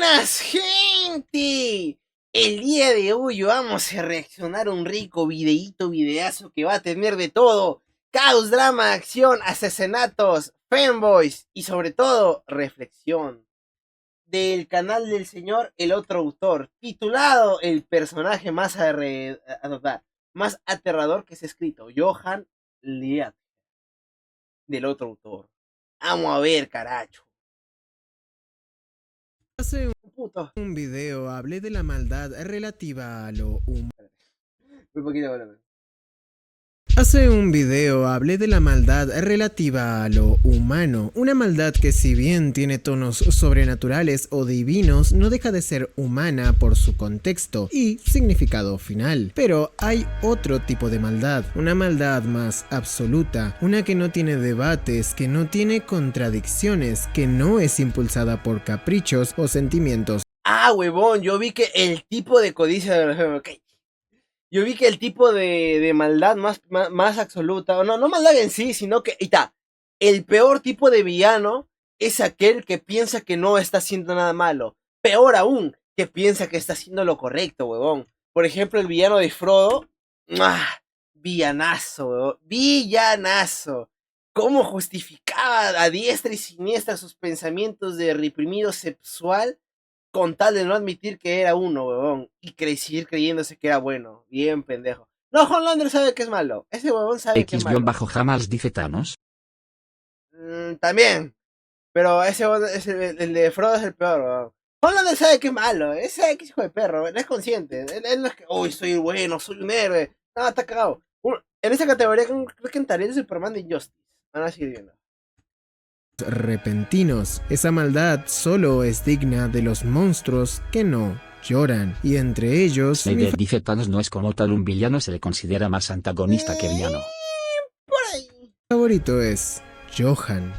Buenas, gente. El día de hoy vamos a reaccionar a un rico videazo que va a tener de todo: caos, drama, acción, asesinatos, fanboys y sobre todo reflexión. Del canal del señor El Otro Autor, titulado el personaje más aterrador que se ha escrito, Johann Liat, del Otro Autor. Vamos a ver, caracho. Hace Puto. un video hablé de la maldad relativa a lo humano. Muy poquito, bueno. Hace un video hablé de la maldad relativa a lo humano, una maldad que si bien tiene tonos sobrenaturales o divinos, no deja de ser humana por su contexto y significado final. Pero hay otro tipo de maldad, una maldad más absoluta, una que no tiene debates, que no tiene contradicciones, que no es impulsada por caprichos o sentimientos. Ah, huevón, yo vi que el tipo de codicia... Okay. Yo vi que el tipo de maldad más absoluta, no maldad en sí, sino que, el peor tipo de villano es aquel que piensa que no está haciendo nada malo. Peor aún, que piensa que está haciendo lo correcto, huevón. Por ejemplo, el villano de Frodo, ¡ah! Villanazo, huevón, villanazo. Cómo justificaba a diestra y siniestra sus pensamientos de reprimido sexual con tal de no admitir que era uno, huevón, y seguir creyéndose que era bueno. Bien pendejo. No, Homelander sabe que es malo. Ese huevón sabe que es malo. X-Jamás dice Thanos. También. Pero ese huevón, el de Frodo es el peor, huevón. Homelander sabe que es malo. Ese sabe que es hijo de perro. Él es consciente. Él no es que, uy, soy bueno, soy un héroe. No, está cagado. En esa categoría creo que entraría el Superman de Injustice. Van a seguir viendo. Repentinos. Esa maldad solo es digna de los monstruos que no lloran, y entre ellos Snyder dice Thanos no es como tal un villano, se le considera más antagonista que villano. Por ahí. Favorito es Johann.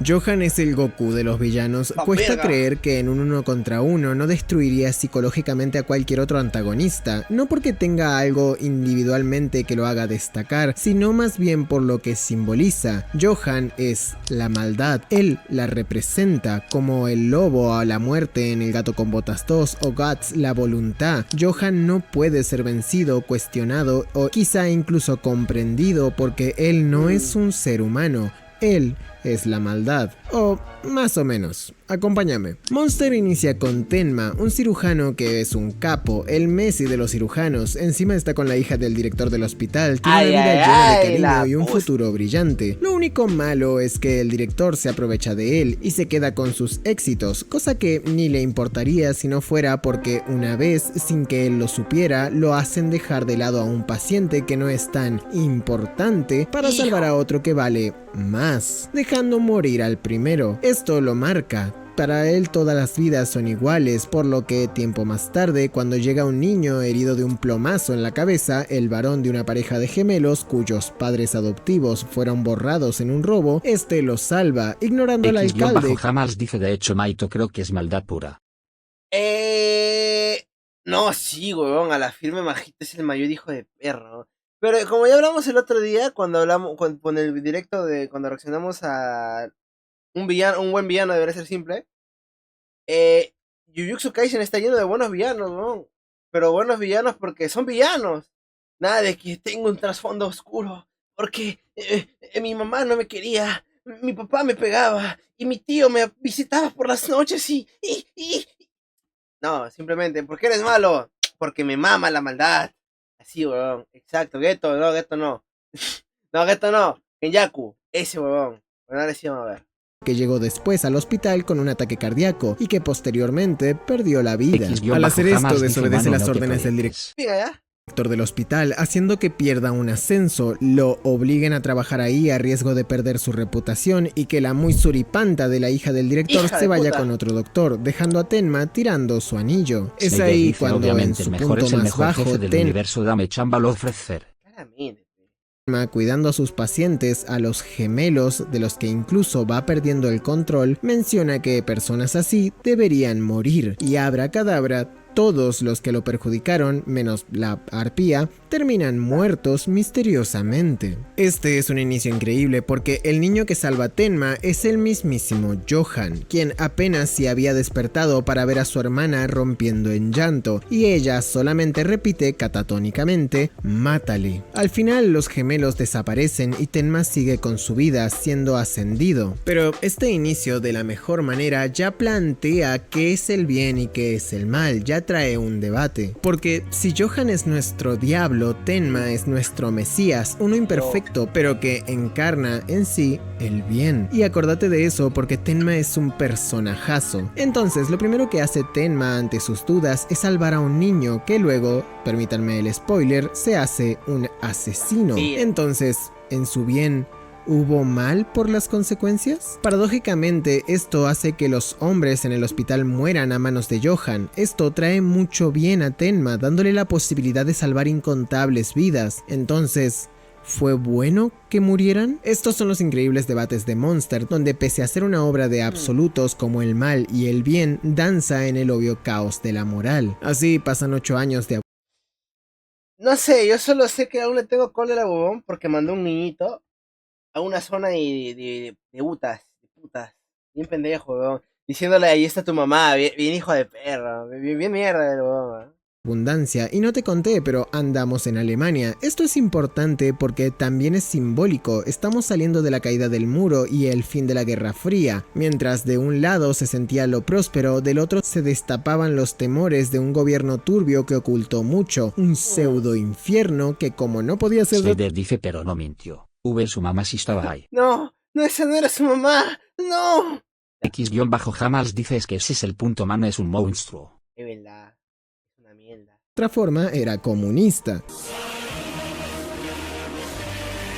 Johann es el Goku de los villanos. Cuesta creer que en un 1 contra 1 no destruiría psicológicamente a cualquier otro antagonista, no porque tenga algo individualmente que lo haga destacar, sino más bien por lo que simboliza. Johann es la maldad, él la representa, como el lobo a la muerte en El Gato con Botas 2 o Guts la voluntad. Johann no puede ser vencido, cuestionado o quizá incluso comprendido porque él no es un ser humano, él es la maldad, o más o menos. Acompáñame. Monster inicia con Tenma, un cirujano que es un capo, el Messi de los cirujanos. Encima está con la hija del director del hospital, tiene una vida llena de cariño y un futuro brillante. Lo único malo es que el director se aprovecha de él y se queda con sus éxitos, cosa que ni le importaría si no fuera porque una vez, sin que él lo supiera, lo hacen dejar de lado a un paciente que no es tan importante para salvar a otro que vale más, dejando morir al primero. Esto lo marca. Para él todas las vidas son iguales, por lo que tiempo más tarde, cuando llega un niño herido de un plomazo en la cabeza, el varón de una pareja de gemelos cuyos padres adoptivos fueron borrados en un robo, este los salva, ignorando al alcalde. Jamás dice de hecho Maito creo que es maldad pura. No, sí, huevón, a la firme Majito es el mayor hijo de perro. Pero como ya hablamos el otro día, cuando hablamos con el directo de cuando reaccionamos a un buen villano debería ser simple. Jujutsu Kaisen está lleno de buenos villanos, ¿no? Pero buenos villanos porque son villanos. Nada de que tengo un trasfondo oscuro. Porque mi mamá no me quería, mi papá me pegaba y mi tío me visitaba por las noches No, simplemente, ¿por qué eres malo? Porque me mama la maldad. Así, huevón. Exacto, Geto no. No, Geto no. Kenyaku, ese huevón. Bueno, ahora sí vamos a ver. Que llegó después al hospital con un ataque cardíaco y que posteriormente perdió la vida. Al hacer esto desobedece las órdenes del director del hospital, haciendo que pierda un ascenso, lo obliguen a trabajar ahí a riesgo de perder su reputación y que la muy suripanta de la hija del director se vaya con otro doctor, dejando a Tenma tirando su anillo. Es ahí cuando en su punto más bajo cuidando a sus pacientes, a los gemelos, de los que incluso va perdiendo el control, menciona que personas así deberían morir, y Abracadabra todos los que lo perjudicaron, menos la arpía, terminan muertos misteriosamente. Este es un inicio increíble porque el niño que salva a Tenma es el mismísimo Johan, quien apenas se había despertado para ver a su hermana rompiendo en llanto, y ella solamente repite catatónicamente: "Mátale". Al final los gemelos desaparecen y Tenma sigue con su vida siendo ascendido. Pero este inicio de la mejor manera ya plantea qué es el bien y qué es el mal, ya trae un debate. Porque si Johan es nuestro diablo, Tenma es nuestro mesías, uno imperfecto, pero que encarna en sí el bien. Y acordate de eso porque Tenma es un personajazo. Entonces, lo primero que hace Tenma ante sus dudas es salvar a un niño que luego, permítanme el spoiler, se hace un asesino. Entonces, en su bien, ¿hubo mal por las consecuencias? Paradójicamente, esto hace que los hombres en el hospital mueran a manos de Johan. Esto trae mucho bien a Tenma, dándole la posibilidad de salvar incontables vidas. Entonces, ¿fue bueno que murieran? Estos son los increíbles debates de Monster, donde pese a ser una obra de absolutos como el mal y el bien, danza en el obvio caos de la moral. Así pasan 8 años de... No sé, yo solo sé que aún le tengo cólera, huevón, porque mandó un niñito a una zona de putas, bien pendejo, weón, diciéndole: "Ahí está tu mamá, bien hijo de perro, bien mierda el weón". abundancia. Y no te conté, pero andamos en Alemania. Esto es importante porque también es simbólico. Estamos saliendo de la caída del muro y el fin de la Guerra Fría. Mientras de un lado se sentía lo próspero, del otro se destapaban los temores de un gobierno turbio que ocultó mucho. Un pseudo infierno que, como no podía ser... Seder dice pero no mintió. Su mamá sí estaba ahí. No, esa no era su mamá, no. X-Jamals dice es que ese es el punto, mano, es un monstruo. Es verdad, es una mierda. Otra forma era comunista.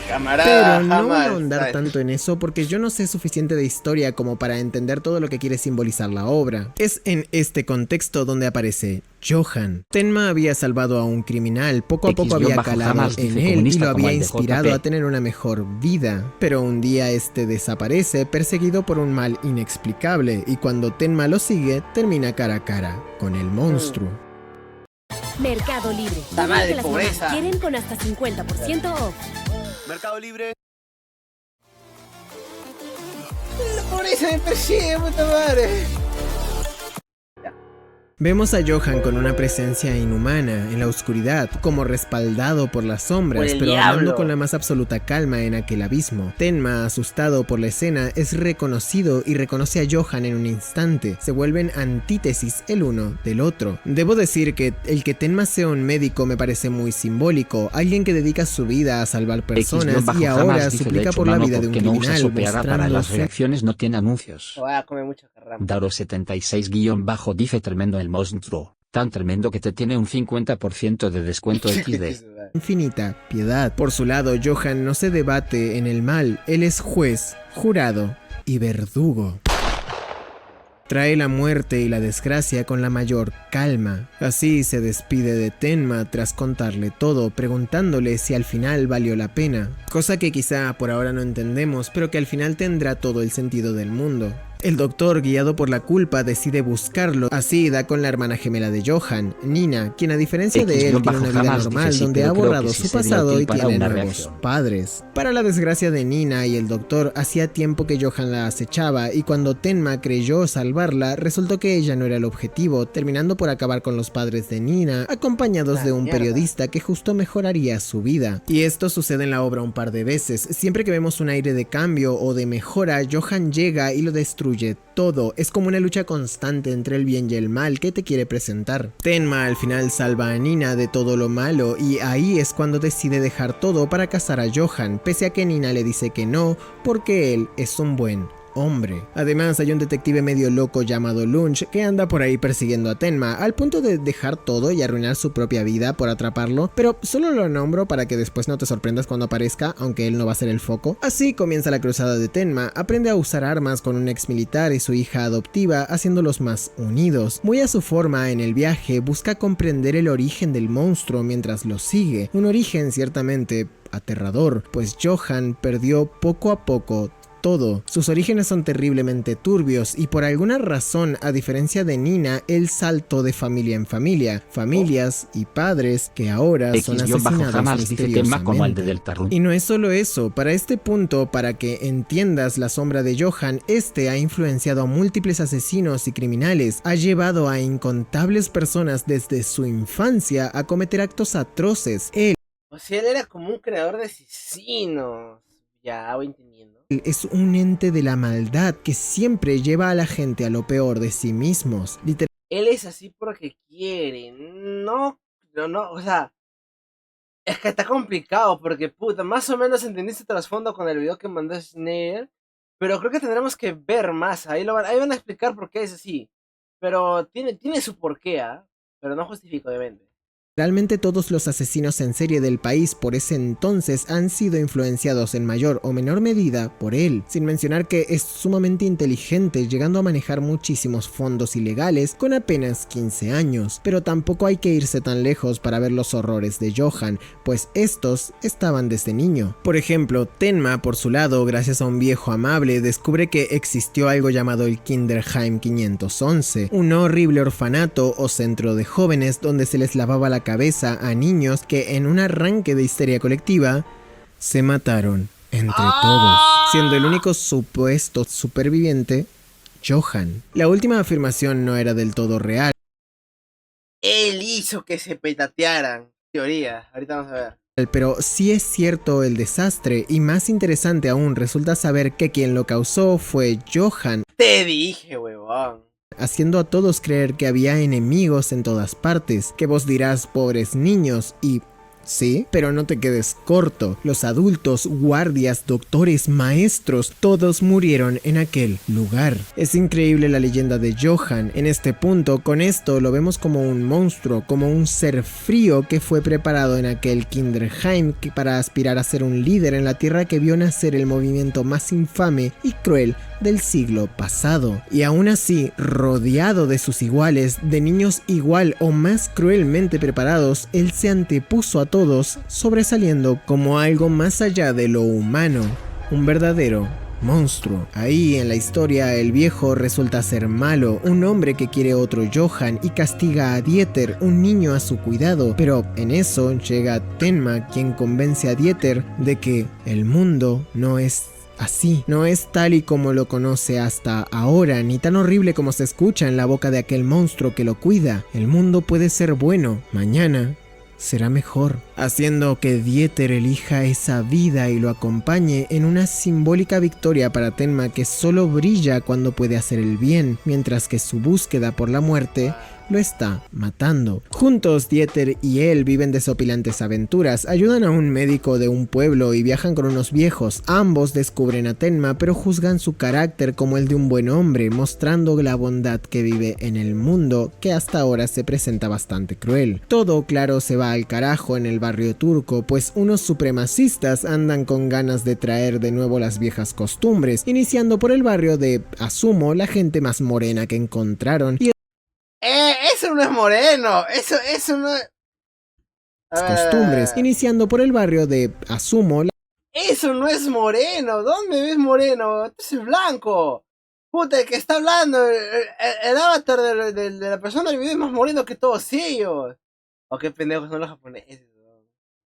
Camarada, pero no voy a jamás, ahondar ¿sabes? tanto en eso porque yo no sé suficiente de historia como para entender todo lo que quiere simbolizar la obra. Es en este contexto donde aparece Johan. Tenma había salvado a un criminal, poco a poco había calado en él y lo había inspirado a tener una mejor vida. Pero un día este desaparece, perseguido por un mal inexplicable, y cuando Tenma lo sigue, termina cara a cara con el monstruo. Mercado Libre. La Todo lo madre que las mamás pobreza. quieren con hasta 50% off. Mercado Libre. La pobreza me persigue, puta madre. Vemos a Johan con una presencia inhumana en la oscuridad, como respaldado por las sombras, Por el pero diablo. hablando con la más absoluta calma en aquel abismo. Tenma, asustado por la escena, es reconocido y reconoce a Johan en un instante. Se vuelven antítesis el uno del otro. Debo decir que el que Tenma sea un médico me parece muy simbólico, alguien que dedica su vida a salvar personas y ahora suplica por la vida de un criminal, no para mostrando las su... reacciones no tiene anuncios. Voy a comer mucho carrama. Daro76- dice tremendo el monstruo, tan tremendo que te tiene un 50% de descuento XD. infinita piedad. Por su lado, Johan no se debate en el mal, él es juez, jurado y verdugo. Trae la muerte y la desgracia con la mayor calma. Así se despide de Tenma tras contarle todo, preguntándole si al final valió la pena. Cosa que quizá por ahora no entendemos, pero que al final tendrá todo el sentido del mundo. El doctor, guiado por la culpa, decide buscarlo. Así da con la hermana gemela de Johan, Nina, quien a diferencia de él tiene una vida normal donde ha borrado su pasado y tiene nuevos padres. Para la desgracia de Nina y el doctor, hacía tiempo que Johan la acechaba y cuando Tenma creyó salvarla, resultó que ella no era el objetivo, terminando por acabar con los padres de Nina, acompañados de un periodista que justo mejoraría su vida. Y esto sucede en la obra un par de veces. Siempre que vemos un aire de cambio o de mejora, Johan llega y lo destruye todo. Es como una lucha constante entre el bien y el mal que te quiere presentar. Tenma al final salva a Nina de todo lo malo y ahí es cuando decide dejar todo para casar a Johan, pese a que Nina le dice que no, porque él es un buen hombre. Además hay un detective medio loco llamado Lunch que anda por ahí persiguiendo a Tenma al punto de dejar todo y arruinar su propia vida por atraparlo, pero solo lo nombro para que después no te sorprendas cuando aparezca, aunque él no va a ser el foco. Así comienza la cruzada de Tenma, aprende a usar armas con un ex militar y su hija adoptiva, haciéndolos más unidos. Muy a su forma en el viaje busca comprender el origen del monstruo mientras lo sigue, un origen ciertamente aterrador, pues Johan perdió poco a poco todo. Sus orígenes son terriblemente turbios y por alguna razón, a diferencia de Nina, él saltó de familia en familia, familias y padres que ahora son asesinados X-Hamas dice tema como el de misteriosamente. Deltarune. Y no es solo eso, para este punto, para que entiendas la sombra de Johan, este ha influenciado a múltiples asesinos y criminales, ha llevado a incontables personas desde su infancia a cometer actos atroces. Él O sea, él era como un creador de asesinos. Ya, voy entendiendo. es un ente de la maldad que siempre lleva a la gente a lo peor de sí mismos. Él es así porque quiere. No, no, o sea, es que está complicado porque, puta, más o menos entendiste el trasfondo con el video que mandó Snare, pero creo que tendremos que ver más. Ahí van a explicar por qué es así. Pero tiene su porqué, ¿ah? Pero no justifica, obviamente. Realmente todos los asesinos en serie del país por ese entonces han sido influenciados en mayor o menor medida por él, sin mencionar que es sumamente inteligente, llegando a manejar muchísimos fondos ilegales con apenas 15 años. Pero tampoco hay que irse tan lejos para ver los horrores de Johan, pues estos estaban desde niño. Por ejemplo, Tenma, por su lado, gracias a un viejo amable, descubre que existió algo llamado el Kinderheim 511, un horrible orfanato o centro de jóvenes donde se les lavaba la cabeza a niños que en un arranque de histeria colectiva se mataron entre todos, siendo el único supuesto superviviente Johan. La última afirmación no era del todo real. Él hizo que se petatearan. Teoría, ahorita vamos a ver. Pero sí es cierto el desastre, y más interesante aún resulta saber que quien lo causó fue Johan, Te dije, huevón. haciendo a todos creer que había enemigos en todas partes, que vos dirás pobres niños y... sí, pero no te quedes corto, los adultos, guardias, doctores, maestros, todos murieron en aquel lugar. Es increíble la leyenda de Johan. En este punto, con esto lo vemos como un monstruo, como un ser frío que fue preparado en aquel Kinderheim para aspirar a ser un líder en la tierra que vio nacer el movimiento más infame y cruel del siglo pasado. Y aún así, rodeado de sus iguales, de niños igual o más cruelmente preparados, él se antepuso a todos, sobresaliendo como algo más allá de lo humano, un verdadero monstruo. Ahí en la historia el viejo resulta ser malo, un hombre que quiere otro Johan y castiga a Dieter, un niño a su cuidado, pero en eso llega Tenma, quien convence a Dieter de que el mundo no es así, no es tal y como lo conoce hasta ahora, ni tan horrible como se escucha en la boca de aquel monstruo que lo cuida. El mundo puede ser bueno, mañana será mejor, haciendo que Dieter elija esa vida y lo acompañe en una simbólica victoria para Tenma que solo brilla cuando puede hacer el bien, mientras que su búsqueda por la muerte lo está matando. Juntos, Dieter y él viven desopilantes aventuras, ayudan a un médico de un pueblo y viajan con unos viejos. Ambos descubren a Tenma, pero juzgan su carácter como el de un buen hombre, mostrando la bondad que vive en el mundo, que hasta ahora se presenta bastante cruel. Todo, claro, se va al carajo en el barrio turco, pues unos supremacistas andan con ganas de traer de nuevo las viejas costumbres, iniciando por el barrio de Asumo, la gente más morena que encontraron, y Eso no es moreno. Eso no es. costumbres, iniciando por el barrio de Asumo. Eso no es moreno. ¿Dónde ves moreno? Este es blanco. Puta, el que está hablando. El avatar de la persona del video es más moreno que todos ellos. Oh, qué pendejos son los japoneses.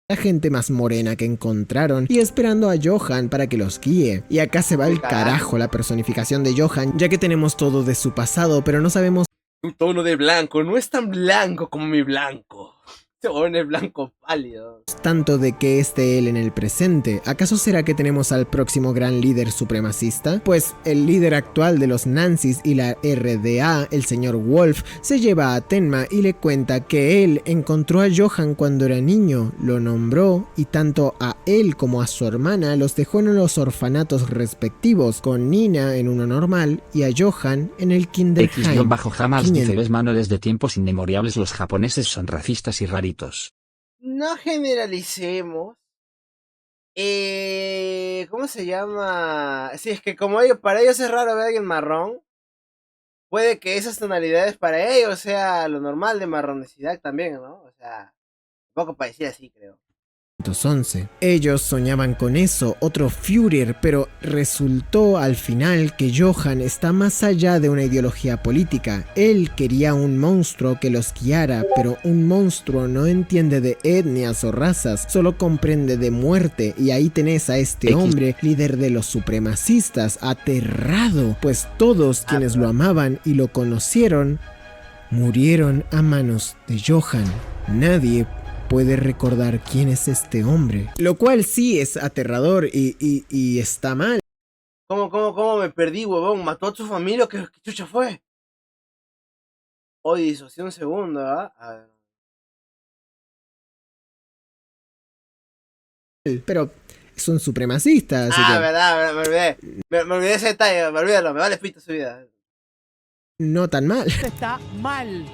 La gente más morena que encontraron y esperando a Johan para que los guíe. Y acá se va al carajo la personificación de Johan, ya que tenemos todo de su pasado, pero no sabemos Un tono de blanco. No es tan blanco como mi blanco. Se pone blanco pálido. tanto de que esté él en el presente. ¿Acaso será que tenemos al próximo gran líder supremacista? Pues el líder actual de los Nazis y la RDA, el señor Wolf, se lleva a Tenma y le cuenta que él encontró a Johan cuando era niño, lo nombró y tanto a él como a su hermana los dejó en los orfanatos respectivos, con Nina en uno normal y a Johan en el Kinderheim. X-Hamas dice: ves mano desde tiempos inmemoriales los japoneses son racistas y raritos. No generalicemos. ¿Cómo se llama? Si es que como ellos, para ellos es raro ver a alguien marrón, puede que esas tonalidades para ellos sea lo normal de marronesidad también, ¿no? O sea, un poco parecía así, creo. Ellos soñaban con eso, otro Führer, pero resultó al final que Johann está más allá de una ideología política. Él quería un monstruo que los guiara, pero un monstruo no entiende de etnias o razas, solo comprende de muerte, y ahí tenés a este hombre, líder de los supremacistas, aterrado, pues todos quienes lo amaban y lo conocieron, murieron a manos de Johann. Nadie puede recordar quién es este hombre, lo cual sí es aterrador y está mal. ¿Cómo me perdí, huevón? ¿Mató a su familia? ¿Qué chucha fue? Hoy disocié un segundo, ¿ah? A ver. Pero son supremacistas, así que verdad, me olvidé. Me olvidé ese detalle, me olvídalo, me vale pito su vida. no tan mal. Está mal,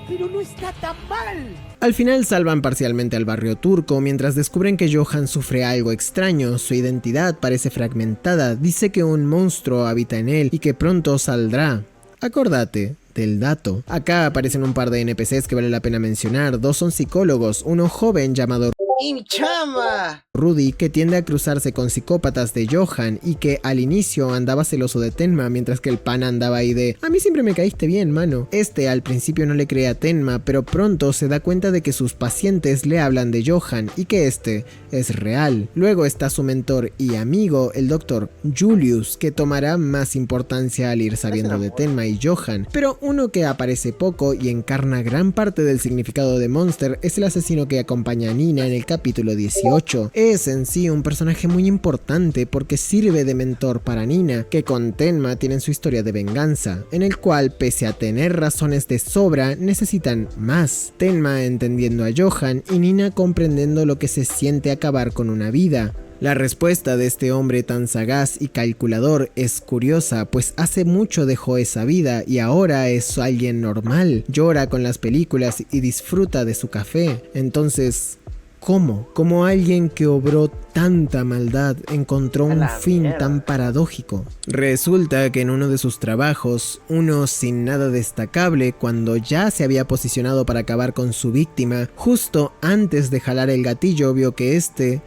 pero no está tan mal. Al final salvan parcialmente al barrio turco mientras descubren que Johann sufre algo extraño, su identidad parece fragmentada, dice que un monstruo habita en él y que pronto saldrá. Acordate del dato. Acá aparecen un par de NPCs que vale la pena mencionar, dos son psicólogos, uno joven llamado ¡Y mi chama! Rudy, que tiende a cruzarse con psicópatas de Johann y que al inicio andaba celoso de Tenma, mientras que el pana andaba ahí de a mí siempre me caíste bien, mano. Este al principio no le cree a Tenma, pero pronto se da cuenta de que sus pacientes le hablan de Johann y que este es real. Luego está su mentor y amigo, el Dr. Julius, que tomará más importancia al ir sabiendo de Tenma y Johann, pero uno que aparece poco y encarna gran parte del significado de Monster es el asesino que acompaña a Nina en el capítulo 18. Es en sí un personaje muy importante porque sirve de mentor para Nina, que con Tenma tienen su historia de venganza, en el cual pese a tener razones de sobra, necesitan más. Tenma entendiendo a Johann y Nina comprendiendo lo que se siente acabar con una vida. La respuesta de este hombre tan sagaz y calculador es curiosa, pues hace mucho dejó esa vida y ahora es alguien normal, llora con las películas y disfruta de su café. Entonces, ¿cómo? ¿Cómo alguien que obró tanta maldad encontró un fin tan paradójico? Resulta que en uno de sus trabajos, uno sin nada destacable, cuando ya se había posicionado para acabar con su víctima, justo antes de jalar el gatillo vio que este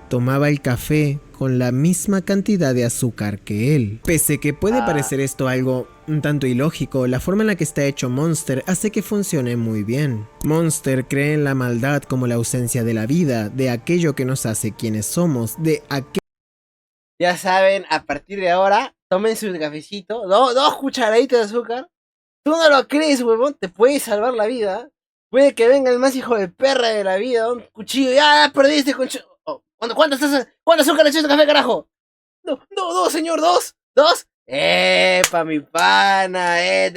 tomaba el café con la misma cantidad de azúcar que él. Pese que puede parecer esto algo un tanto ilógico, la forma en la que está hecho Monster hace que funcione muy bien. Monster cree en la maldad como la ausencia de la vida, de aquello que nos hace quienes somos, de aquello. Ya saben, a partir de ahora, tomen su cafecito, dos cucharaditas de azúcar. Tú no lo crees, huevón, te puede salvar la vida. Puede que venga el más hijo de perra de la vida, un cuchillo, ya perdiste, ¿Cuánto azúcar le echaste café, carajo? No, señor, dos. Pa' mi pana,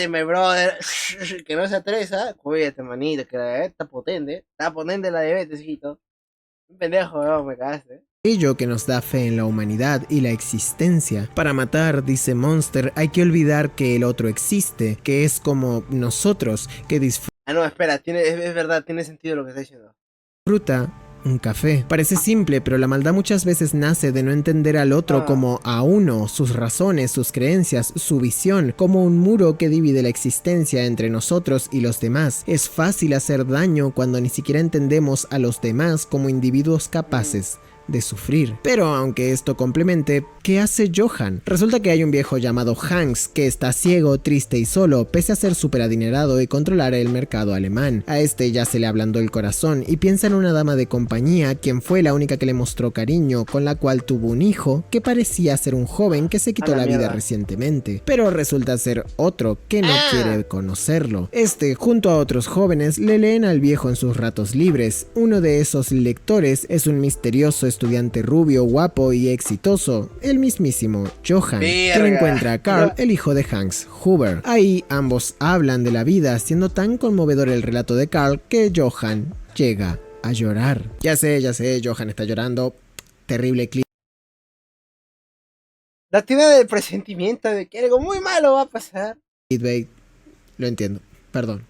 mi brother. Que no se atresa. Cuídate, manito, que está potente la diabetes, hijito. Un pendejo, no, me cagaste. Aquello que nos da fe en la humanidad y la existencia. Para matar, dice Monster, hay que olvidar que el otro existe, que es como nosotros, que no, espera, es verdad, tiene sentido lo que está diciendo. disfruta un café. Parece simple, pero la maldad muchas veces nace de no entender al otro como a uno, sus razones, sus creencias, su visión, como un muro que divide la existencia entre nosotros y los demás. Es fácil hacer daño cuando ni siquiera entendemos a los demás como individuos capaces de sufrir. Pero aunque esto complemente, ¿qué hace Johann? Resulta que hay un viejo llamado Hans que está ciego, triste y solo, pese a ser súper adinerado y controlar el mercado alemán. A este ya se le ablandó el corazón y piensa en una dama de compañía, quien fue la única que le mostró cariño, con la cual tuvo un hijo que parecía ser un joven que se quitó la vida recientemente, pero resulta ser otro que no quiere conocerlo. Este, junto a otros jóvenes, le leen al viejo en sus ratos libres. Uno de esos lectores es un misterioso estudiante rubio, guapo y exitoso, el mismísimo Johann, que encuentra a Carl, el hijo de Hans Huber. Ahí ambos hablan de la vida, siendo tan conmovedor el relato de Carl que Johann llega a llorar. Ya sé, Johann está llorando. Terrible clip. La tiene del presentimiento de que algo muy malo va a pasar. Lo entiendo. Perdón.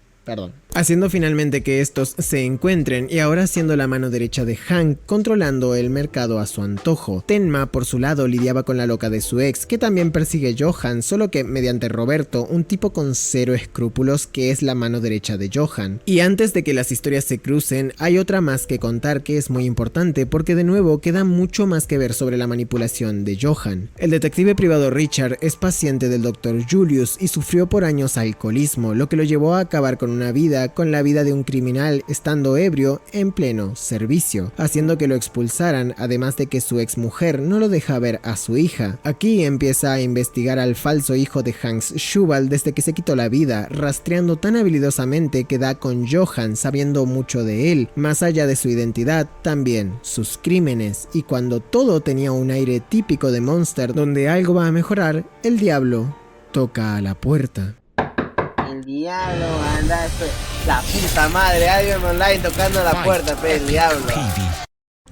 haciendo finalmente que estos se encuentren y ahora siendo la mano derecha de Hank, controlando el mercado a su antojo. Tenma, por su lado, lidiaba con la loca de su ex, que también persigue Johan, solo que mediante Roberto, un tipo con cero escrúpulos que es la mano derecha de Johan. Y antes de que las historias se crucen, hay otra más que contar que es muy importante porque de nuevo queda mucho más que ver sobre la manipulación de Johan. El detective privado Richard es paciente del Dr. Julius y sufrió por años alcoholismo, lo que lo llevó a acabar con la vida de un criminal estando ebrio en pleno servicio, haciendo que lo expulsaran, además de que su ex mujer no lo deja ver a su hija. Aquí empieza a investigar al falso hijo de Hans Schubal desde que se quitó la vida, rastreando tan habilidosamente que da con Johan sabiendo mucho de él, más allá de su identidad, también sus crímenes, y cuando todo tenía un aire típico de Monster donde algo va a mejorar, el diablo toca a la puerta. El diablo, anda, la puta madre, alguien online tocando la puerta, el diablo.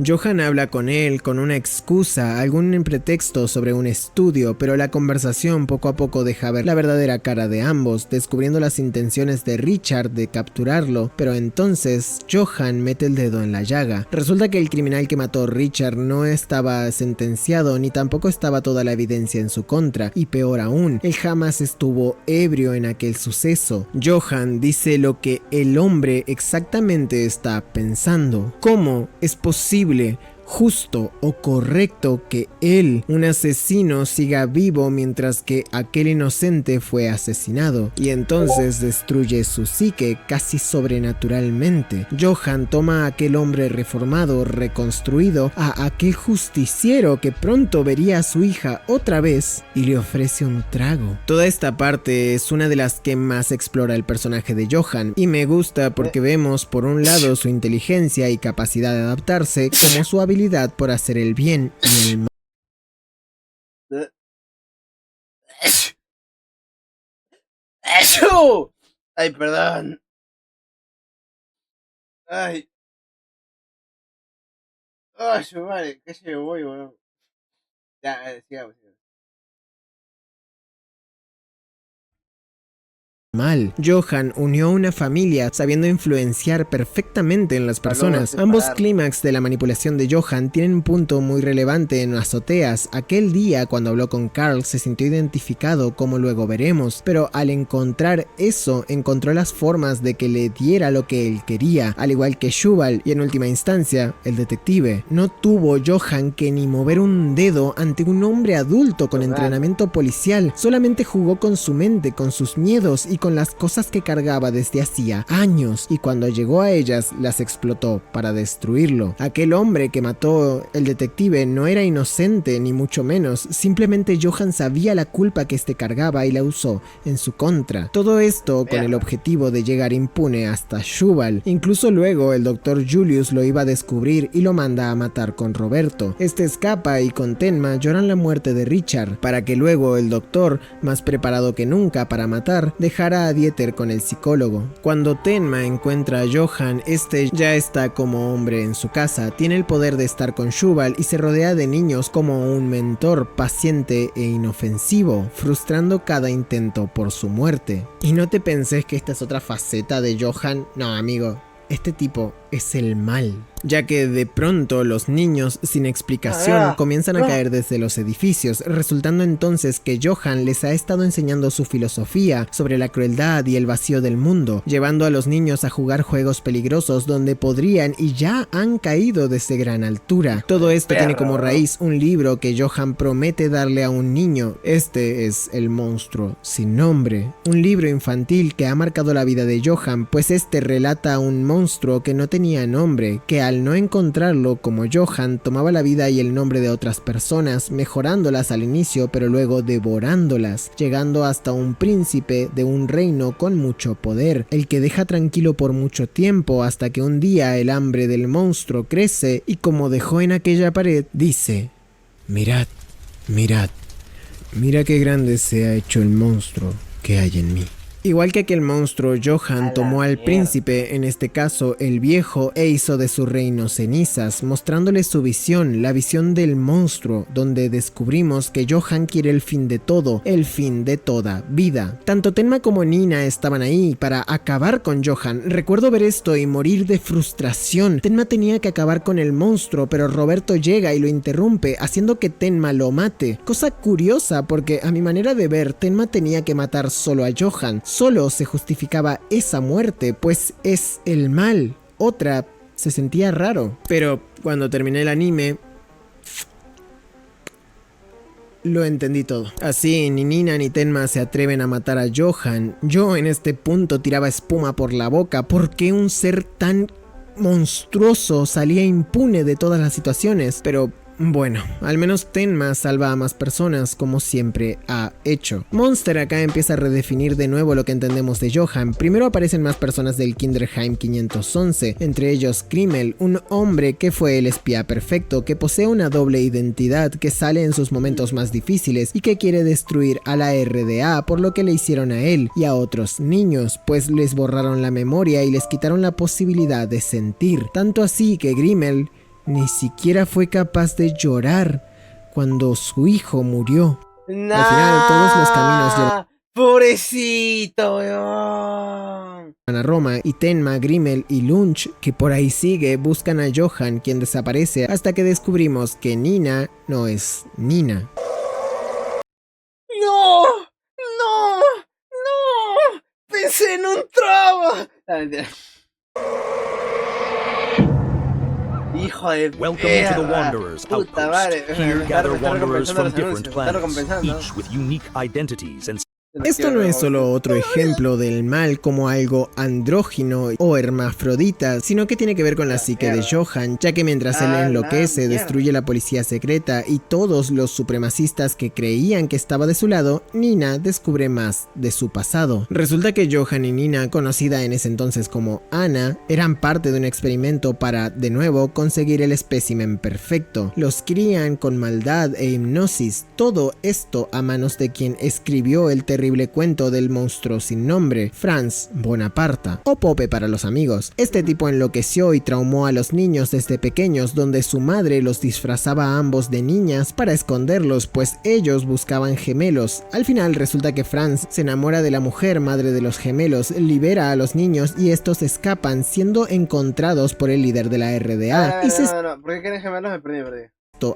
Johan habla con él con una excusa, algún pretexto sobre un estudio, pero la conversación poco a poco deja ver la verdadera cara de ambos, descubriendo las intenciones de Richard de capturarlo, pero entonces Johan mete el dedo en la llaga. Resulta que el criminal que mató a Richard no estaba sentenciado ni tampoco estaba toda la evidencia en su contra, y peor aún, él jamás estuvo ebrio en aquel suceso. Johan dice lo que el hombre exactamente está pensando. ¿Cómo es posible, justo o correcto que él, un asesino, siga vivo mientras que aquel inocente fue asesinado? Y entonces destruye su psique casi sobrenaturalmente. Johan toma a aquel hombre reformado, reconstruido, a aquel justiciero que pronto vería a su hija otra vez y le ofrece un trago. Toda esta parte es una de las que más explora el personaje de Johan y me gusta porque vemos por un lado su inteligencia y capacidad de adaptarse como su habilidad por hacer el bien y el mal. ¡Eso! Ay, perdón. Ay. Ay, su madre, qué se voy, weón. Ya, sigamos. Mal. Johan unió una familia sabiendo influenciar perfectamente en las personas. Ambos clímax de la manipulación de Johan tienen un punto muy relevante en azoteas. Aquel día cuando habló con Carl se sintió identificado, como luego veremos, pero al encontrar eso encontró las formas de que le diera lo que él quería, al igual que Schubal y en última instancia el detective. No tuvo Johan que ni mover un dedo ante un hombre adulto con entrenamiento policial, solamente jugó con su mente, con sus miedos y con las cosas que cargaba desde hacía años, y cuando llegó a ellas las explotó para destruirlo. Aquel hombre que mató el detective no era inocente ni mucho menos, simplemente Johan sabía la culpa que este cargaba y la usó en su contra. Todo esto con el objetivo de llegar impune hasta Schubal. Incluso luego el Dr. Julius lo iba a descubrir y lo manda a matar con Roberto. Este escapa y con Tenma lloran la muerte de Richard, para que luego el doctor, más preparado que nunca para matar, dejara a Dieter con el psicólogo. Cuando Tenma encuentra a Johan, este ya está como hombre en su casa, tiene el poder de estar con Schubal y se rodea de niños como un mentor paciente e inofensivo, frustrando cada intento por su muerte. Y no te penses que esta es otra faceta de Johan, no amigo, este tipo es el mal. Ya que de pronto los niños, sin explicación, comienzan a caer desde los edificios, resultando entonces que Johan les ha estado enseñando su filosofía sobre la crueldad y el vacío del mundo, llevando a los niños a jugar juegos peligrosos donde podrían y ya han caído desde gran altura. Todo esto tiene como raíz un libro que Johan promete darle a un niño. Este es El monstruo sin nombre, un libro infantil que ha marcado la vida de Johan, pues este relata a un monstruo que no tenía nombre, que al no encontrarlo como Johan tomaba la vida y el nombre de otras personas, mejorándolas al inicio pero luego devorándolas, llegando hasta un príncipe de un reino con mucho poder, el que deja tranquilo por mucho tiempo hasta que un día el hambre del monstruo crece y como dejó en aquella pared, dice: mirad, mirad, mira qué grande se ha hecho el monstruo que hay en mí. Igual que aquel monstruo, Johan tomó al príncipe, en este caso el viejo, e hizo de su reino cenizas, mostrándole su visión, la visión del monstruo, donde descubrimos que Johan quiere el fin de todo, el fin de toda vida. Tanto Tenma como Nina estaban ahí para acabar con Johan. Recuerdo ver esto y morir de frustración. Tenma tenía que acabar con el monstruo, pero Roberto llega y lo interrumpe, haciendo que Tenma lo mate. Cosa curiosa, porque a mi manera de ver, Tenma tenía que matar solo a Johan. Solo se justificaba esa muerte, pues es el mal. Otra se sentía raro. Pero cuando terminé el anime, lo entendí todo. Así, ni Nina ni Tenma se atreven a matar a Johan. Yo en este punto tiraba espuma por la boca. ¿Por qué un ser tan monstruoso salía impune de todas las situaciones? Pero bueno, al menos Tenma salva a más personas, como siempre ha hecho. Monster acá empieza a redefinir de nuevo lo que entendemos de Johan. Primero aparecen más personas del Kinderheim 511, entre ellos Krimmel, un hombre que fue el espía perfecto, que posee una doble identidad, que sale en sus momentos más difíciles y que quiere destruir a la RDA por lo que le hicieron a él y a otros niños, pues les borraron la memoria y les quitaron la posibilidad de sentir. Tanto así que Krimmel ni siquiera fue capaz de llorar cuando su hijo murió. Al final, todos los caminos llevan ¡Pobrecito, weón! a Roma, y Tenma, Krimmel y Lunch, que por ahí sigue, buscan a Johan, quien desaparece, hasta que descubrimos que Nina no es Nina. ¡No! ¡No! ¡No! ¡Pensé en un trauma! Ah, mentira. Hijo de Welcome perra. to the Wanderers Puta Outpost. madre. Here gather wanderers from different anuncios, está planets, recompensando. each with unique identities and Esto no es solo otro ejemplo del mal como algo andrógino o hermafrodita, sino que tiene que ver con la psique de Johan, ya que mientras él enloquece, destruye la policía secreta y todos los supremacistas que creían que estaba de su lado, Nina descubre más de su pasado. Resulta que Johan y Nina, conocida en ese entonces como Anna, eran parte de un experimento para, de nuevo, conseguir el espécimen perfecto. Los crían con maldad e hipnosis, todo esto a manos de quien escribió el terrible cuento del monstruo sin nombre, Franz Bonaparte, o Pope para los amigos. Este tipo enloqueció y traumó a los niños desde pequeños, donde su madre los disfrazaba a ambos de niñas para esconderlos, pues ellos buscaban gemelos. Al final resulta que Franz se enamora de la mujer madre de los gemelos, libera a los niños y estos escapan, siendo encontrados por el líder de la RDA. No, ¿por qué quieren gemelos? Me perdí.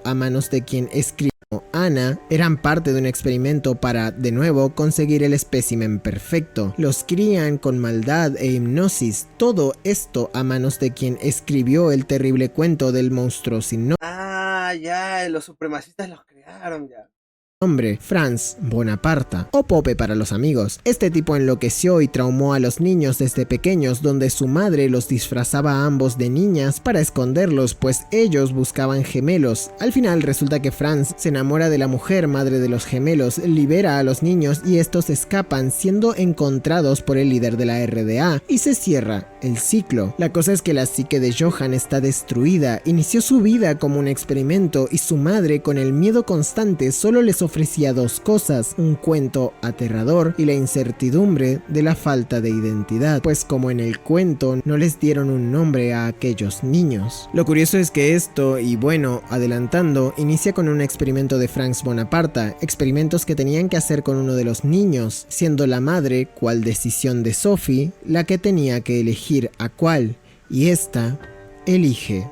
A manos de quien escribió Anna, eran parte de un experimento para, de nuevo, conseguir el espécimen perfecto. Los crían con maldad e hipnosis, todo esto a manos de quien escribió el terrible cuento del monstruo sin nombre. Ah, ya, los supremacistas los crearon ya. Franz Bonaparte, o Pope para los amigos. Este tipo enloqueció y traumó a los niños desde pequeños, donde su madre los disfrazaba a ambos de niñas para esconderlos, pues ellos buscaban gemelos. Al final resulta que Franz se enamora de la mujer madre de los gemelos, libera a los niños y estos escapan, siendo encontrados por el líder de la RDA, y se cierra el ciclo. La cosa es que la psique de Johan está destruida, inició su vida como un experimento y su madre, con el miedo constante, solo les ofrecía dos cosas: un cuento aterrador y la incertidumbre de la falta de identidad, pues como en el cuento no les dieron un nombre a aquellos niños. Lo curioso es que esto, y bueno, adelantando, inicia con un experimento de Franz Bonaparte, experimentos que tenían que hacer con uno de los niños, siendo la madre, cual decisión de Sophie, la que tenía que elegir a cuál, y esta elige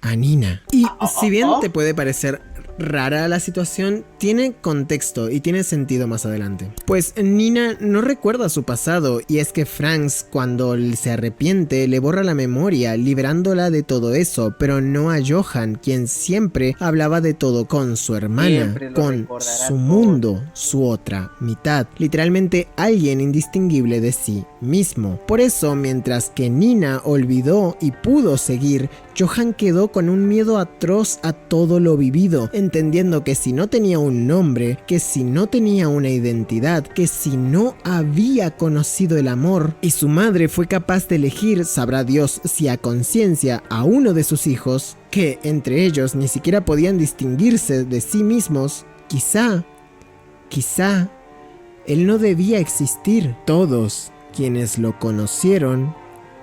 a Nina. Y si bien te puede parecer rara la situación, tiene contexto y tiene sentido más adelante. Pues Nina no recuerda su pasado, y es que Franz, cuando se arrepiente, le borra la memoria, liberándola de todo eso, pero no a Johan, quien siempre hablaba de todo con su hermana, con su mundo, su otra mitad, literalmente alguien indistinguible de sí mismo. Por eso, mientras que Nina olvidó y pudo seguir, Johan quedó con un miedo atroz a todo lo vivido, entendiendo que si no tenía un nombre, que si no tenía una identidad, que si no había conocido el amor, y su madre fue capaz de elegir, sabrá Dios si a conciencia, a uno de sus hijos, que entre ellos ni siquiera podían distinguirse de sí mismos, quizá Él no debía existir. Todos quienes lo conocieron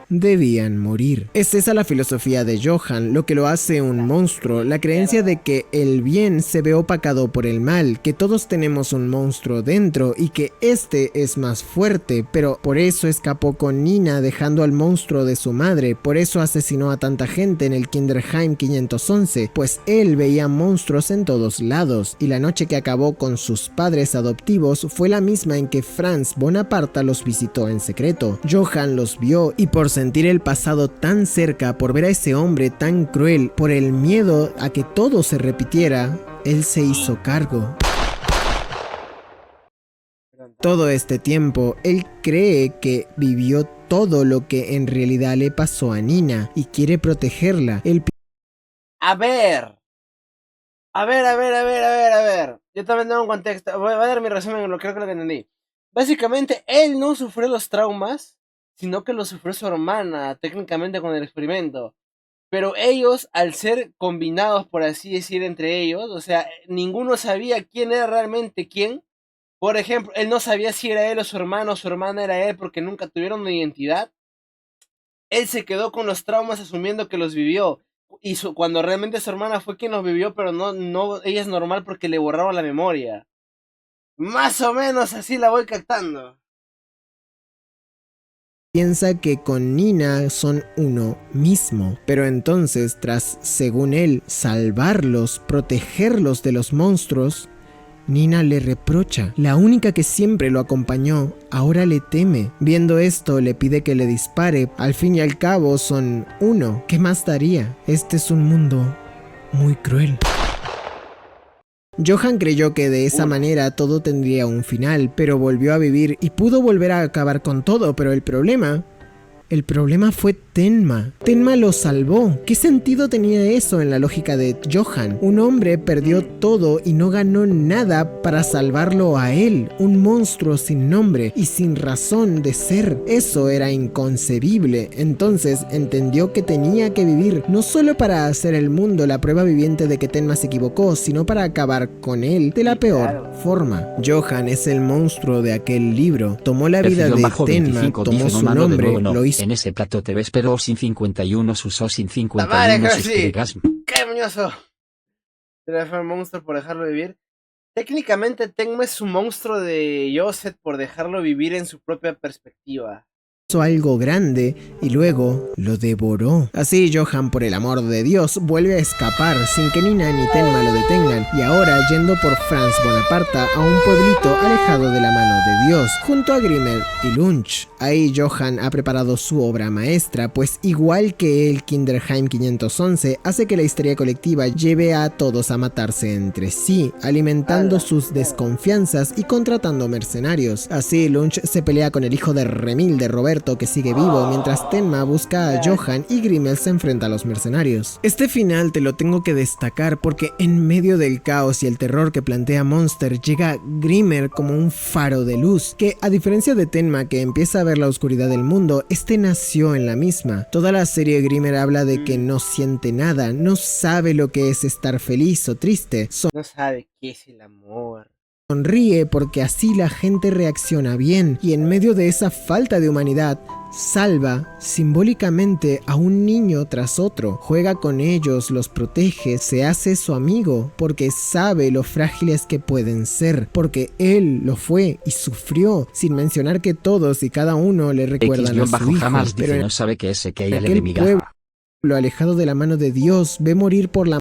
debían morir. Es esa la filosofía de Johan, lo que lo hace un monstruo, la creencia de que el bien se ve opacado por el mal, que todos tenemos un monstruo dentro y que este es más fuerte, pero por eso escapó con Nina dejando al monstruo de su madre, por eso asesinó a tanta gente en el Kinderheim 511, pues él veía monstruos en todos lados, y la noche que acabó con sus padres adoptivos fue la misma en que Franz Bonaparte los visitó en secreto. Johan los vio y por sentir el pasado tan cerca, por ver a ese hombre tan cruel, por el miedo a que todo se repitiera, él se hizo cargo. Todo este tiempo, él cree que vivió todo lo que en realidad le pasó a Nina y quiere protegerla. Él A ver. A ver. Yo también tengo un contexto. Voy a dar mi resumen en lo que creo que entendí. Básicamente, él no sufrió los traumas, sino que los sufrió su hermana, técnicamente con el experimento. Pero ellos, al ser combinados, por así decir, entre ellos, o sea, ninguno sabía quién era realmente quién. Por ejemplo, él no sabía si era él o su hermano, o su hermana era él, porque nunca tuvieron una identidad. Él se quedó con los traumas asumiendo que los vivió. Y cuando realmente su hermana fue quien los vivió, pero no, ella es normal porque le borraron la memoria. Más o menos así la voy captando. piensa que con Nina son uno mismo, pero entonces tras, según él, salvarlos, protegerlos de los monstruos, Nina le reprocha. La única que siempre lo acompañó, ahora le teme. Viendo esto, le pide que le dispare. Al fin y al cabo son uno. ¿Qué más daría? Este es un mundo muy cruel. Johan creyó que de esa manera todo tendría un final, pero volvió a vivir y pudo volver a acabar con todo, pero el problema fue Tenma. Tenma lo salvó. ¿Qué sentido tenía eso en la lógica de Johan? Un hombre perdió todo y no ganó nada para salvarlo a él. Un monstruo sin nombre y sin razón de ser. Eso era inconcebible. Entonces entendió que tenía que vivir, no solo para hacer el mundo la prueba viviente de que Tenma se equivocó, sino para acabar con él de la peor forma. Johan es el monstruo de aquel libro. Tomó la vida de Tenma, tomó su nombre, lo hizo. En ese plato te ves pero sin 51 usó sin ¡La madre, 51 sus sí! trigasm. ¡Qué moñoso! Se fue un monstruo por dejarlo vivir. Técnicamente, Tenma es un monstruo de Joseph por dejarlo vivir en su propia perspectiva. Hizo algo grande y luego lo devoró. Así Johan, por el amor de Dios, vuelve a escapar sin que Nina ni Tenma lo detengan, y ahora yendo por Franz Bonaparte a un pueblito alejado de la mano de Dios, junto a Grimmer y Lunch. Ahí Johan ha preparado su obra maestra, pues igual que el Kinderheim 511, hace que la histeria colectiva lleve a todos a matarse entre sí, alimentando sus desconfianzas y contratando mercenarios. Así Lunch se pelea con el hijo de Remil de Roberto, que sigue vivo, mientras Tenma busca a Johan y Grimmel se enfrenta a los mercenarios. Este final te lo tengo que destacar porque en medio del caos y el terror que plantea Monster, llega Grimmer como un faro de luz, que a diferencia de Tenma, que empieza a ver la oscuridad del mundo, este nació en la misma. Toda la serie Grimmer habla de que no siente nada, no sabe lo que es estar feliz o triste, No sabe qué es el amor. sonríe porque así la gente reacciona bien, y en medio de esa falta de humanidad, salva simbólicamente a un niño tras otro, juega con ellos, los protege, se hace su amigo, porque sabe lo frágiles que pueden ser, porque él lo fue y sufrió, sin mencionar que todos y cada uno le recuerdan a su hijo, jamás pero dice no sabe que ese que ella le aquel de migaja. pueblo alejado de la mano de Dios ve morir por la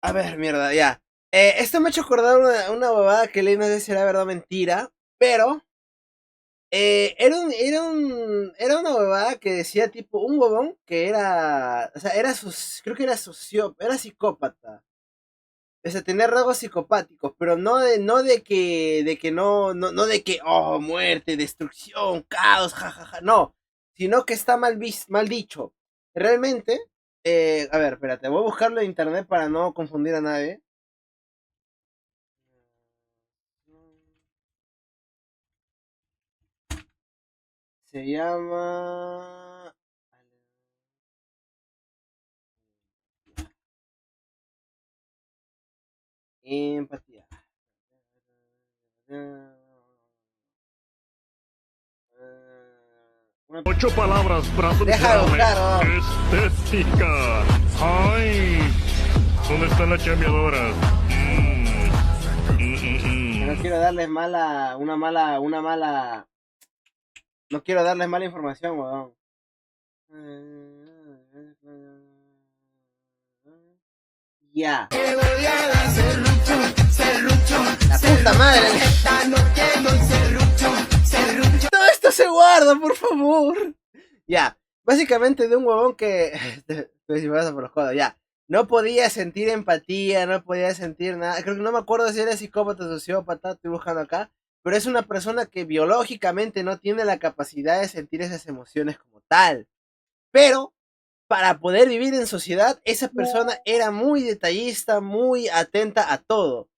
A ver, mierda, ya. Esto me ha hecho acordar una bobada que leí, no sé si era verdad o mentira, pero era una huevada que decía tipo un huevón que era, o sea, creo que era era psicópata. O sea, tenía rasgos psicopáticos, pero no de que, oh, muerte, destrucción, caos, jajaja, no, sino que está mal dicho. Realmente, a ver, espérate, voy a buscarlo en internet para no confundir a nadie. Se llama... Empatía. 8 palabras para Deja de solucionarme. buscar, ¿no? Estética. Ay. ¿Dónde están las chambeadoras? No quiero darles una mala. No quiero darles mala información, weón. Ya. La puta madre. Todo esto se guarda, por favor. Ya. Básicamente de un huevón que. Estoy disparando por los codos, ya. No podía sentir empatía, no podía sentir nada. Creo que no me acuerdo si era psicópata o sociópata, estoy buscando acá. Pero es una persona que biológicamente no tiene la capacidad de sentir esas emociones como tal. Pero para poder vivir en sociedad, esa persona era muy detallista, muy atenta a todo.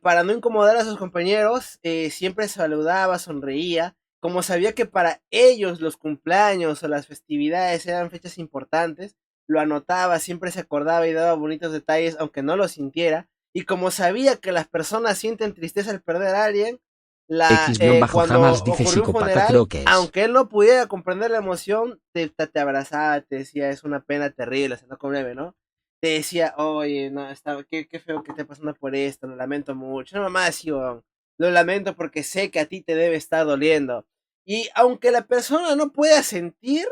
Para no incomodar a sus compañeros, siempre saludaba, sonreía. Como sabía que para ellos los cumpleaños o las festividades eran fechas importantes, lo anotaba, siempre se acordaba y daba bonitos detalles, aunque no lo sintiera. Y como sabía que las personas sienten tristeza al perder a alguien, cuando X-Jamás dice ocurrió un psicópata, funeral, creo que es. aunque él no pudiera comprender la emoción, te abrazaba, te decía, es una pena terrible, o sea, no con breve, ¿no? Te decía, oye, no, qué feo que esté pasando por esto, lo lamento mucho. No, mamá, sí, weón, lo lamento porque sé que a ti te debe estar doliendo. Y aunque la persona no pueda sentir,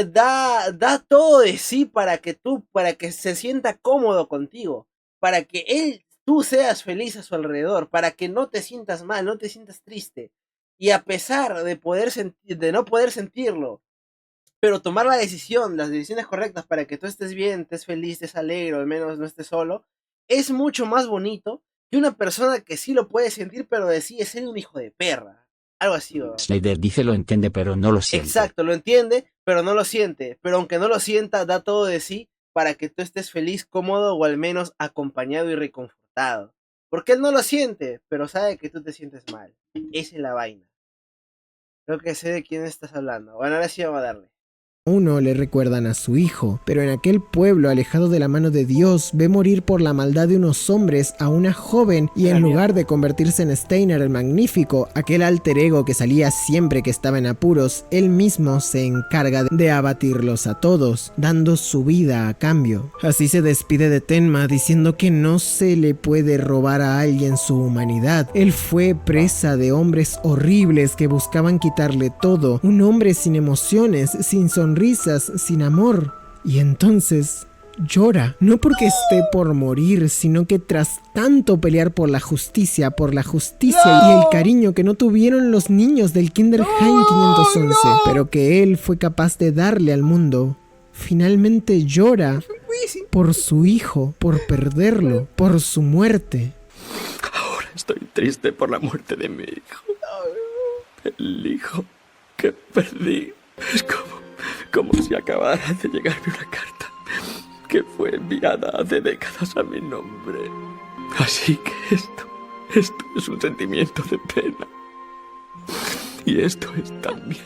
da todo de sí para que se sienta cómodo contigo, para que tú seas feliz a su alrededor, para que no te sientas mal, no te sientas triste. Y a pesar de no poder sentirlo, pero tomar las decisiones correctas para que tú estés bien, estés feliz, estés alegre, o al menos no estés solo, es mucho más bonito que una persona que sí lo puede sentir, pero decide ser un hijo de perra. Algo así, ¿no? Snyder dice lo entiende pero no lo siente. Exacto, lo entiende, pero no lo siente. Pero aunque no lo sienta, da todo de sí para que tú estés feliz, cómodo o al menos acompañado y reconfortado. Porque él no lo siente, pero sabe que tú te sientes mal. Esa es la vaina. Creo que sé de quién estás hablando. Bueno, ahora sí vamos a darle. Uno le recuerdan a su hijo, pero en aquel pueblo alejado de la mano de Dios ve morir por la maldad de unos hombres a una joven y en lugar de convertirse en Steiner el Magnífico, aquel alter ego que salía siempre que estaba en apuros, él mismo se encarga de abatirlos a todos, dando su vida a cambio. Así se despide de Tenma diciendo que no se le puede robar a alguien su humanidad. Él fue presa de hombres horribles que buscaban quitarle todo, un hombre sin emociones, sin sonrisas, sin amor. Y entonces llora, no porque esté por morir, sino que tras tanto pelear por la justicia y el cariño que no tuvieron los niños del Kinderheim 511, pero que él fue capaz de darle al mundo, finalmente llora por su hijo, por perderlo, por su muerte. Ahora estoy triste por la muerte de mi hijo. El hijo que perdí. Es como si acabara de llegarme una carta que fue enviada hace décadas a mi nombre. Así que esto es un sentimiento de pena. Y esto es también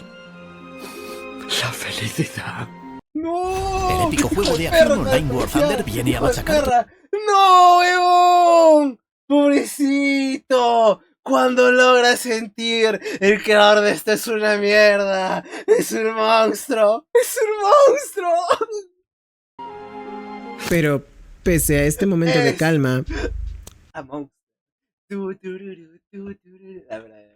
la felicidad. ¡No! El épico juego de acción online War Thunder viene a machacarte. ¡No, huevón! ¡Pobrecito! Cuando logra sentir el creador de esto es una mierda. Es un monstruo. Es un monstruo. Pero pese a este momento de calma, A monstruo. A ver.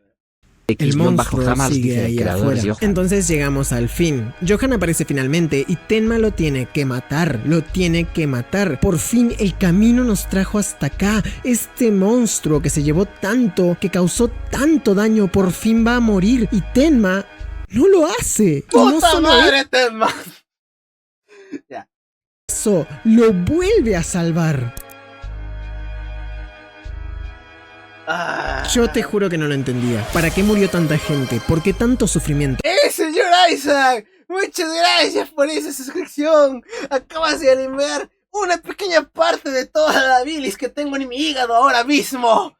el monstruo X-Jamás sigue dice ahí creador afuera. es Johan. Entonces llegamos al fin. Johan aparece finalmente y Tenma lo tiene que matar. Lo tiene que matar. Por fin el camino nos trajo hasta acá. Este monstruo que se llevó tanto, que causó tanto daño, por fin va a morir. Y Tenma no lo hace. Y no ¡Puta solo madre, Tenma! Ya. eso, lo vuelve a salvar. Yo te juro que no lo entendía. ¿Para qué murió tanta gente? ¿Por qué tanto sufrimiento? Señor Isaac! Muchas gracias por esa suscripción. Acabas de aliviar una pequeña parte de toda la bilis que tengo en mi hígado ahora mismo.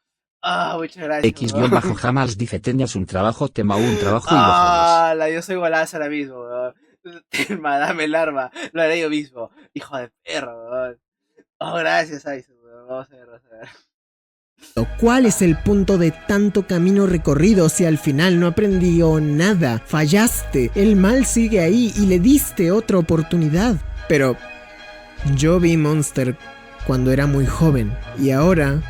Muchas gracias. X-Jamás dice tenías un trabajo, tema un trabajo y lo jodes. Yo soy golazo ahora mismo, weón. Tenma, dame el arma. Lo haré yo mismo. Hijo de perro, weón. Gracias, Isaac, weón. Vamos a ver. ¿Cuál es el punto de tanto camino recorrido si al final no aprendió nada? Fallaste, el mal sigue ahí y le diste otra oportunidad. Pero yo vi Monster cuando era muy joven y ahora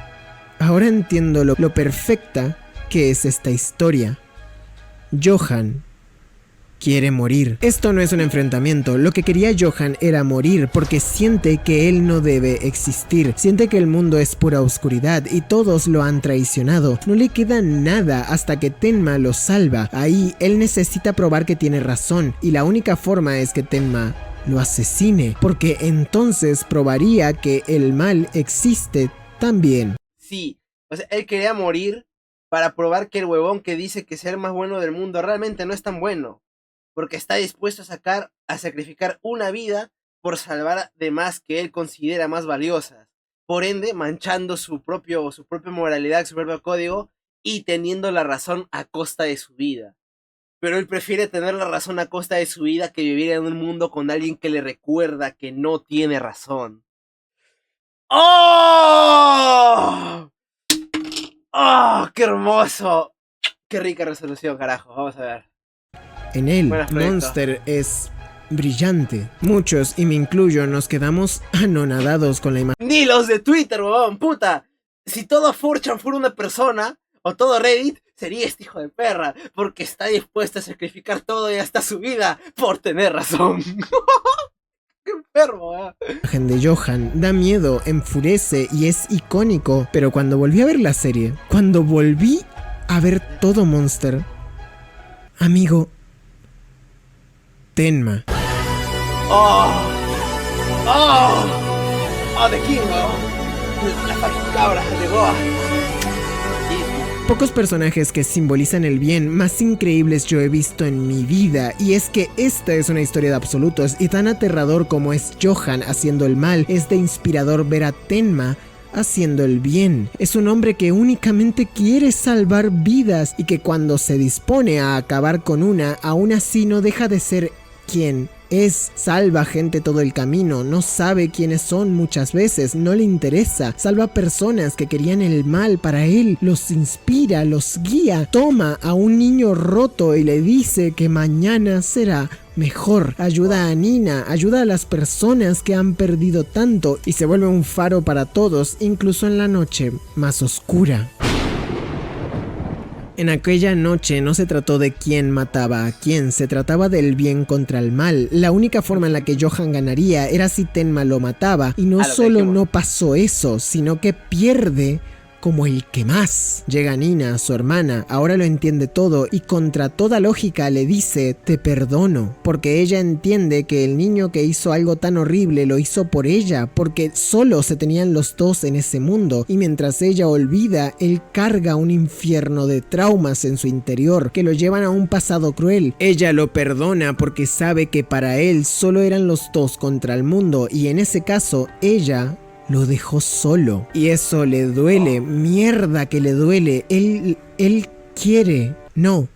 entiendo lo perfecta que es esta historia. Johan quiere morir. Esto no es un enfrentamiento. Lo que quería Johan era morir porque siente que él no debe existir. Siente que el mundo es pura oscuridad y todos lo han traicionado. No le queda nada hasta que Tenma lo salva. Ahí él necesita probar que tiene razón y la única forma es que Tenma lo asesine, porque entonces probaría que el mal existe también. Sí, o sea, él quería morir para probar que el huevón que dice que ser más bueno del mundo realmente no es tan bueno. Porque está dispuesto a sacrificar una vida por salvar de más que él considera más valiosas. Por ende, manchando su propia moralidad, su propio código y teniendo la razón a costa de su vida. Pero él prefiere tener la razón a costa de su vida que vivir en un mundo con alguien que le recuerda que no tiene razón. ¡Oh! ¡Oh! ¡Qué hermoso! ¡Qué rica resolución, carajo! Vamos a ver. En él, Monster es brillante. Muchos, y me incluyo, nos quedamos anonadados con la imagen. Ni los de Twitter, huevón, puta. Si todo 4chan fuera una persona, o todo Reddit, sería este hijo de perra, porque está dispuesto a sacrificar todo y hasta su vida por tener razón. ¡Qué enfermo, La imagen de Johan da miedo, enfurece y es icónico. Pero cuando volví a ver la serie, cuando volví a ver todo Monster, amigo, Tenma. ¡Oh! ¡Oh! ¡Oh, The King, weón! La fucking cabra de Goa. Pocos personajes que simbolizan el bien más increíbles yo he visto en mi vida, y es que esta es una historia de absolutos, y tan aterrador como es Johan haciendo el mal, es de inspirador ver a Tenma haciendo el bien. Es un hombre que únicamente quiere salvar vidas y que cuando se dispone a acabar con una, aún así no deja de ser quien es. Salva gente todo el camino, no sabe quiénes son muchas veces, no le interesa, salva personas que querían el mal para él, los inspira, los guía, toma a un niño roto y le dice que mañana será mejor, ayuda a Nina, ayuda a las personas que han perdido tanto y se vuelve un faro para todos, incluso en la noche más oscura. En aquella noche no se trató de quién mataba a quién, se trataba del bien contra el mal. La única forma en la que Johan ganaría era si Tenma lo mataba, y no solo no pasó eso, sino que pierde como el que más. Llega Nina, su hermana, ahora lo entiende todo y contra toda lógica le dice: te perdono, porque ella entiende que el niño que hizo algo tan horrible lo hizo por ella, porque solo se tenían los dos en ese mundo, y mientras ella olvida, él carga un infierno de traumas en su interior que lo llevan a un pasado cruel. Ella lo perdona porque sabe que para él solo eran los dos contra el mundo, y en ese caso ella lo dejó solo. Y eso le duele, mierda que le duele. Él quiere, no,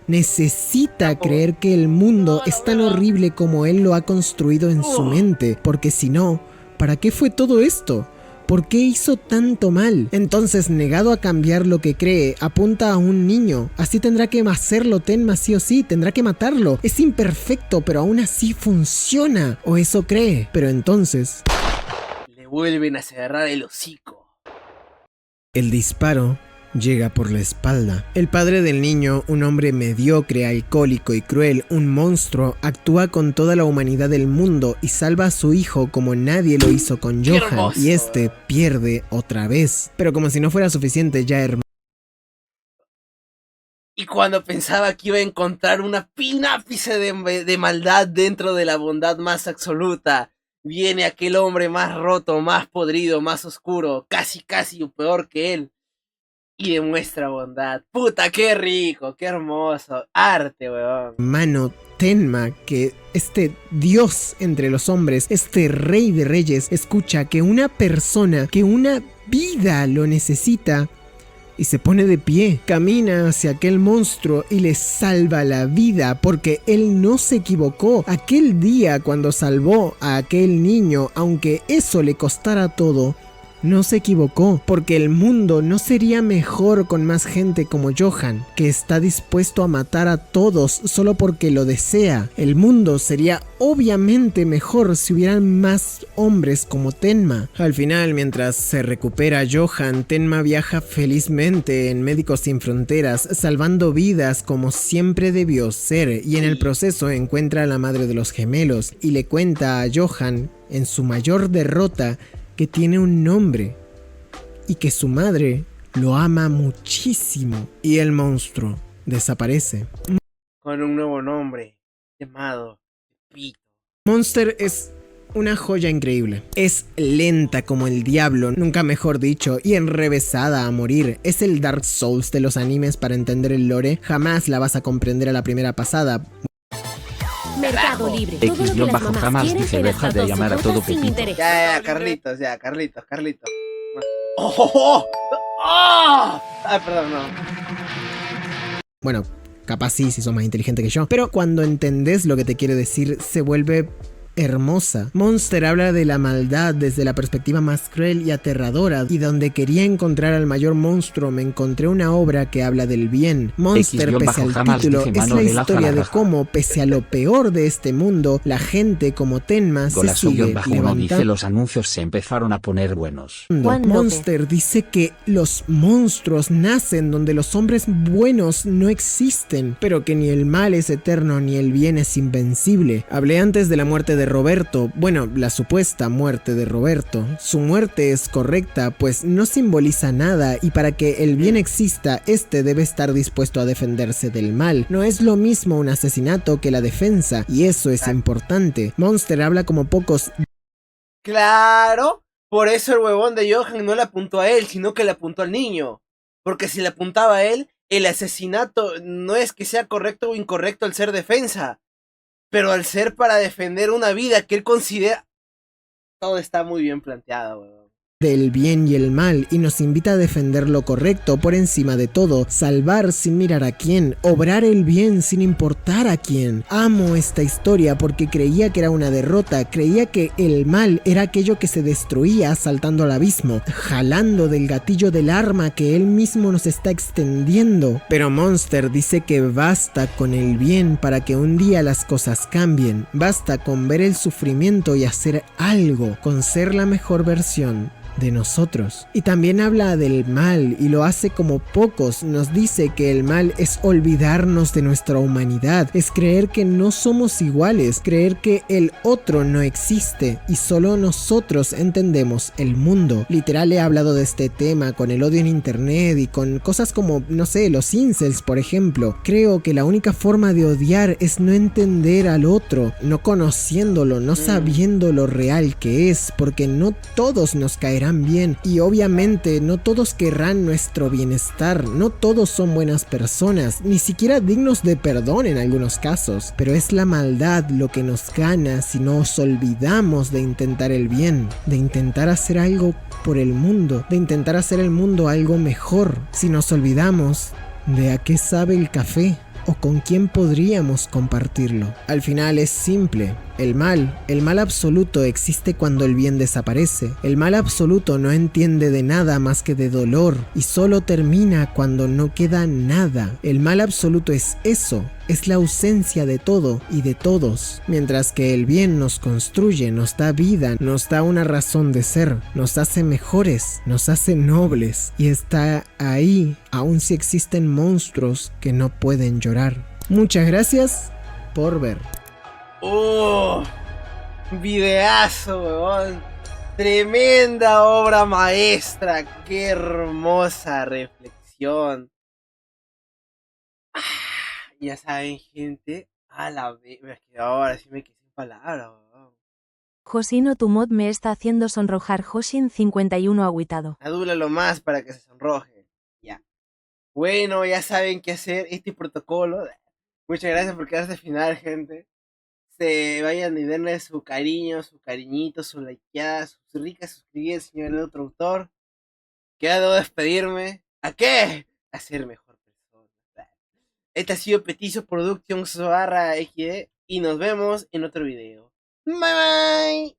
necesita creer que el mundo es tan horrible como él lo ha construido en su mente. Porque si no, ¿para qué fue todo esto? ¿Por qué hizo tanto mal? Entonces, negado a cambiar lo que cree, apunta a un niño. Así tendrá que hacerlo Tenma sí o sí, tendrá que matarlo. Es imperfecto, pero aún así funciona. O eso cree. Pero entonces vuelven a cerrar el hocico. El disparo llega por la espalda. El padre del niño, un hombre mediocre, alcohólico y cruel, un monstruo, actúa con toda la humanidad del mundo y salva a su hijo como nadie lo hizo con Johan, y este pierde otra vez. Pero como si no fuera suficiente, ya hermano. Y cuando pensaba que iba a encontrar un ápice de maldad dentro de la bondad más absoluta, viene aquel hombre más roto, más podrido, más oscuro, casi peor que él, y demuestra bondad. Puta, qué rico, qué hermoso. Arte, weón. Mano Tenma, que este dios entre los hombres, este rey de reyes, escucha que una persona, que una vida lo necesita, y se pone de pie, camina hacia aquel monstruo y le salva la vida, porque él no se equivocó. Aquel día cuando salvó a aquel niño, aunque eso le costara todo, no se equivocó, porque el mundo no sería mejor con más gente como Johan, que está dispuesto a matar a todos solo porque lo desea. El mundo sería obviamente mejor si hubieran más hombres como Tenma. Al final, mientras se recupera Johan, Tenma viaja felizmente en Médicos Sin Fronteras, salvando vidas como siempre debió ser, y en el proceso encuentra a la madre de los gemelos y le cuenta a Johan, en su mayor derrota, que tiene un nombre y que su madre lo ama muchísimo, y el monstruo desaparece. Con un nuevo nombre llamado Pito. Monster es una joya increíble. Es lenta como el diablo, nunca mejor dicho, y enrevesada a morir. Es el Dark Souls de los animes para entender el lore. Jamás la vas a comprender a la primera pasada. Mercado Libre. Todo lo que las X-bajo mamás jamás quieren dice en deja hasta de llamar a 2 todo cuotas sin Pepito. interés. Carlitos. ¡Oh, oh, oh! ¡Oh! Ah, perdón, no. Bueno, capaz sí, si sos más inteligente que yo. Pero cuando entendés lo que te quiere decir, se vuelve hermosa. Monster habla de la maldad desde la perspectiva más cruel y aterradora, y donde quería encontrar al mayor monstruo me encontré una obra que habla del bien. Monster, pese al jamás título, dice es mano la de lazo a historia la de raja. cómo, pese a lo peor de este mundo, la gente como Tenma se sigue Golazo-1 dice levantando. los anuncios se empezaron a poner buenos. Juan López. Monster dice que los monstruos nacen donde los hombres buenos no existen, pero que ni el mal es eterno ni el bien es invencible. Hablé antes de la muerte de Roberto, bueno, la supuesta muerte de Roberto. Su muerte es correcta, pues no simboliza nada, y para que el bien exista, este debe estar dispuesto a defenderse del mal. No es lo mismo un asesinato que la defensa, y eso es importante. Monster habla como pocos. Claro, por eso el huevón de Johan no le apuntó a él, sino que le apuntó al niño. Porque si le apuntaba a él, el asesinato no es que sea correcto o incorrecto al ser defensa, pero al ser para defender una vida que él considera... Todo está muy bien planteado, huevón. Del bien y el mal, y nos invita a defender lo correcto por encima de todo, salvar sin mirar a quién, obrar el bien sin importar a quién. Amo esta historia porque creía que era una derrota, creía que el mal era aquello que se destruía saltando al abismo, jalando del gatillo del arma que él mismo nos está extendiendo. Pero Monster dice que basta con el bien para que un día las cosas cambien, basta con ver el sufrimiento y hacer algo, con ser la mejor versión de nosotros. Y también habla del mal, y lo hace como pocos. Nos dice que el mal es olvidarnos de nuestra humanidad, es creer que no somos iguales, creer que el otro no existe y solo nosotros entendemos el mundo. Literal, he hablado de este tema con el odio en internet y con cosas como, no sé, los incels, por ejemplo. Creo que la única forma de odiar es no entender al otro, no conociéndolo, no sabiendo lo real que es, porque no todos nos caerán bien, y obviamente no todos querrán nuestro bienestar, no todos son buenas personas, ni siquiera dignos de perdón en algunos casos, pero es la maldad lo que nos gana si nos olvidamos de intentar el bien, de intentar hacer algo por el mundo, de intentar hacer el mundo algo mejor, si nos olvidamos de a qué sabe el café o con quién podríamos compartirlo. Al final es simple. El mal absoluto existe cuando el bien desaparece. El mal absoluto no entiende de nada más que de dolor, y solo termina cuando no queda nada. El mal absoluto es eso, es la ausencia de todo y de todos, mientras que el bien nos construye, nos da vida, nos da una razón de ser, nos hace mejores, nos hace nobles, y está ahí, aun si existen monstruos que no pueden llorar. Muchas gracias por ver. Videazo, huevón. Tremenda obra maestra. Qué hermosa reflexión. Ya saben, gente. A la vez. Ahora sí me quedé sin palabras, huevón. Josino, tu mod me está haciendo sonrojar. Joshin 51 agüitado. Adúlalo más para que se sonroje. Ya. Bueno, ya saben qué hacer. Este protocolo. Muchas gracias por quedarse al final, gente. Se vayan y denle su cariño, su cariñito, su likeada, sus ricas suscribidas, señor el otro autor. Queda debo despedirme. ¿A qué? A ser mejor persona. Este ha sido Petizo Productions /XD y nos vemos en otro video. Bye bye.